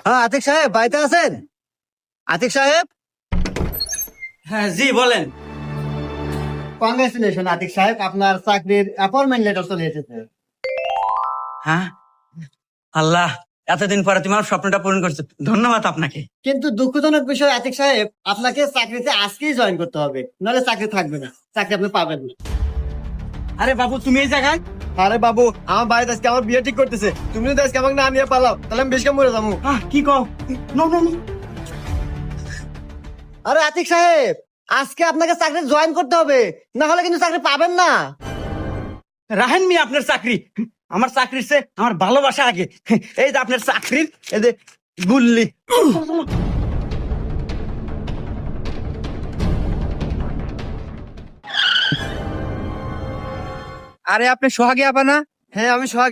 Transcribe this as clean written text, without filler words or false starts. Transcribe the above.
হ্যাঁ, আতিক সাহেব বাড়িতে আছেন? আতিক সাহেব, হ্যাঁ জি বলেন। কংগ্রেচুলেশন আতিক সাহেব, আপনার চাকরির অ্যাপয়েন্টমেন্ট লেটার চলে এসেছে। হ্যাঁ, আল্লাহ, এতদিন পরে তুমি আমার স্বপ্নটা পূরণ করছো, ধন্যবাদ আপনাকে। কিন্তু দুঃখজনক বিষয় আতিক সাহেব, আপনাকে চাকরিতে আজকেই জয়েন করতে হবে, নাহলে চাকরি থাকবে না, চাকরি আপনি পাবেন না। আরে বাবু, তুমি এই জায়গায়? আরে বাবু, আমার বাড়িতে আজকে আমার বিয়ে ঠিক করতেছে, তুমি যদি আজকে আমাকে না নিয়ে পালাও তাহলে আমি বেশ মরে যাবো। কি কও? No no no. আরে আতিক সাহেব, আজকে আপনাকে চাকরি জয়েন করতে হবে, না হলে কিন্তু চাকরি পাবেন না। রাহেন মি আপনার চাকরি, আমার চাকরির চেয়ে আমার ভালোবাসা আগে। এই যে আপনার চাকরির এই যে গুল্লি। আরে আপনি সোহাগী আপা না? হ্যাঁ, আমি সোহাগ।